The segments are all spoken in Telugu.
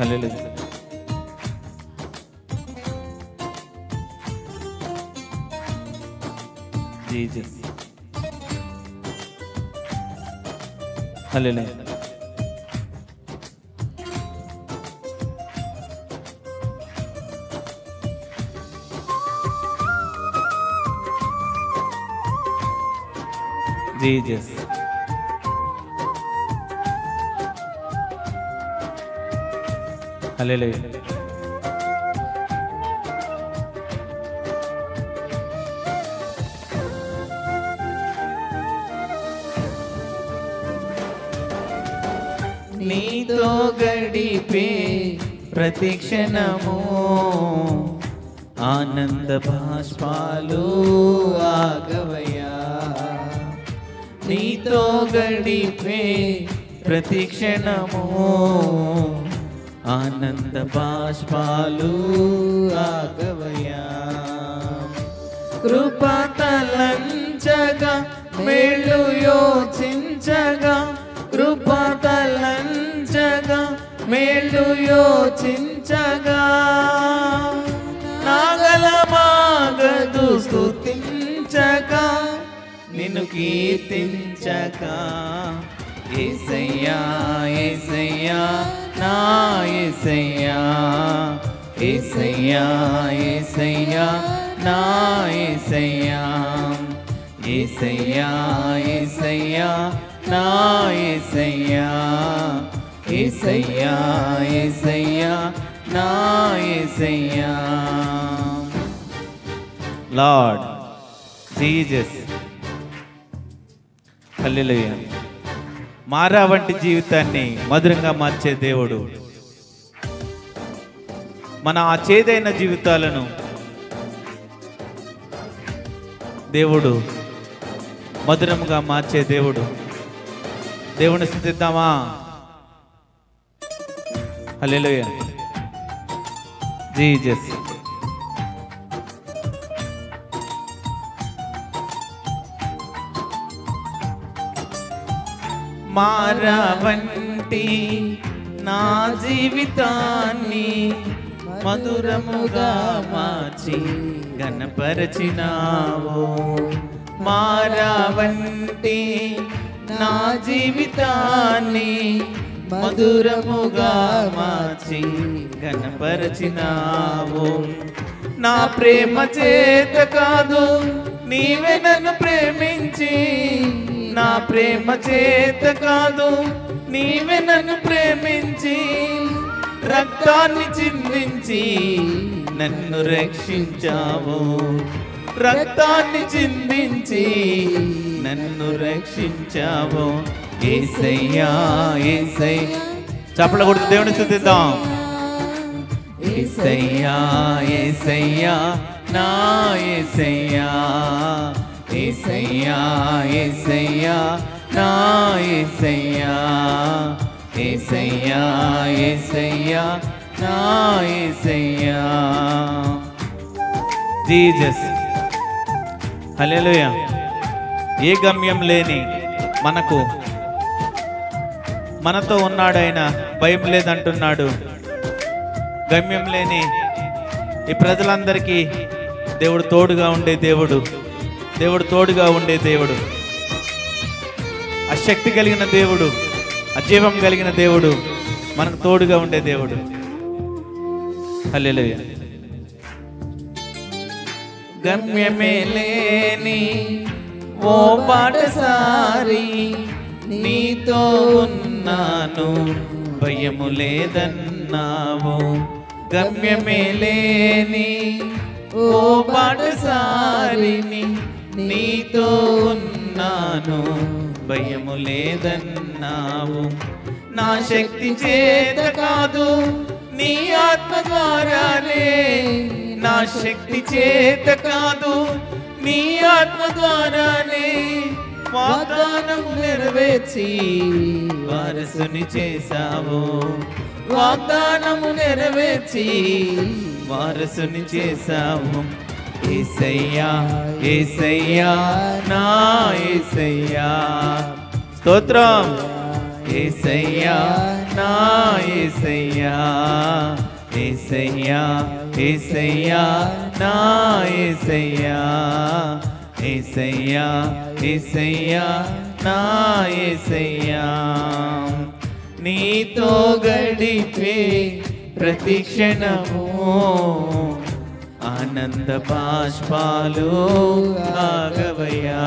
హల్లెలూయా. జీసస్. హల్లెలూయా. జీసస్. హల్లెలూయా. నీతో గడిపే ప్రతి క్షణము ఆనంద బాష్పాలు ఆగవయ్యా. నీతో గడిపే ప్రతి క్షణము ఆనంద బాష్పాలు ఆగవయ్యా. కృప తలంచగా మేళ్ళు యోచించగా, కృప తలంచగా మేళ్ళు యోచించగా, నాగలమాగదు స్తుతించగా నిన్ను కీర్తించగా. యేసయ్యా యేసయ్యా నా యేసయ్యా, యేసయ్యా యేసయ్యా నా యేసయ్యా, యేసయ్యా యేసయ్యా నా యేసయ్యా, యేసయ్యా యేసయ్యా నా యేసయ్యా. Lord Jesus. హల్లెలూయా. మారా వంటి జీవితాన్ని మధురంగా మార్చే దేవుడు, మన ఆ చేదైన జీవితాలను దేవుడు మధురంగా మార్చే దేవుడు. దేవుని స్తుతిద్దామా? హల్లెలూయా. జీసస్. మారా వంటి నా జీవితాన్ని మధురముగా మార్చి ఘనపరచినావు. మారా వంటి నా జీవితాన్ని మధురముగా మార్చి ఘనపరచినావు. నా ప్రేమ చేత కాదు నీవే నన్ను ప్రేమించి, నా ప్రేమ చేత కాదు నీవే నన్ను ప్రేమించి, రక్తాన్ని చిందించి నన్ను రక్షించావు, రక్తాన్ని చిందించి నన్ను రక్షించావు. యేసయ్యా యేసయ్యా. చప్పట్లు కొడుతూ దేవుని స్తుతిద్దాం. యేసయ్యా యేసయ్యా నా యేసయ్యా, యేసయ్యా యేసయ్యా నా యేసయ్యా, యేసయ్యా యేసయ్యా నా యేసయ్యా. జీసస్. హల్లెలూయా. ఏ గమ్యం లేని మనకు మనతో ఉన్నాడు ఆయన, భయం లేదంటున్నాడు. గమ్యం లేని ఈ ప్రజలందరికీ దేవుడు తోడుగా ఉండే దేవుడు, దేవుడు తోడుగా ఉండే దేవుడు, ఆ శక్తి కలిగిన దేవుడు, అజీవం కలిగిన దేవుడు, మనకు తోడుగా ఉండే దేవుడు. హల్లెలూయా. గమ్యమే లేని ఓ బాటసారి నీతో ఉన్నాను, భయము లేదన్నావు. గమ్యమే లేని ఓ బాటసారిని నీతో ఉన్నాను, భయము లేదన్నావు. నా శక్తి చేత కాదు నీ ఆత్మ ద్వారానే, నా శక్తి చేత కాదు నీ ఆత్మ ద్వారానే వాగ్దానము నెరవేర్చి వారసుని చేశావు, వాగ్దానము నెరవేర్చి వారసుని చేశావు. యేసయ్యా యేసయ్యా నా యేసయ్యా. స్తోత్రం. యేసయ్యా నా యేసయ్యా, యేసయ్యా, యేసయ్యా, నా యేసయ్యా, యేసయ్యా, యేసయ్యా, నా యేసయ్యా. నీతో గడిపే ప్రతి క్షణము ఆనంద బాష్పాలు ఆగవయ్యా.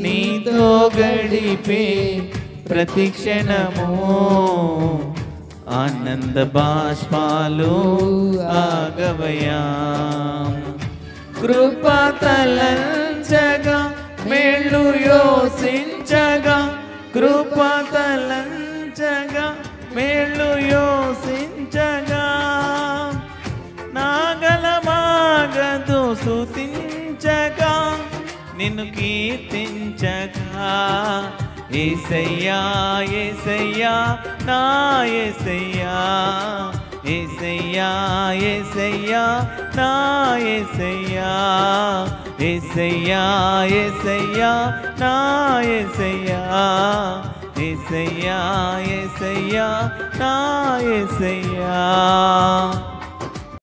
నీతో గడిపే ప్రతి క్షణము ఆనంద బాష్పాలు ఆగవయ్యా. కృప తలంచగా మేళ్ళు యోసించగా, కృప తలంచగా మేళ్ళు యోసించగా, నాగలమాగదు స్తుతించగా, నిన్ను కీర్తించగా. యేసయ్యా, యేసయ్యా, నా యేసయ్యా, యేసయ్యా, యేసయ్యా, నా యేసయ్యా, యేసయ్యా, యేసయ్యా, నా యేసయ్యా, యేసయ్యా, యేసయ్యా, నా యేసయ్యా.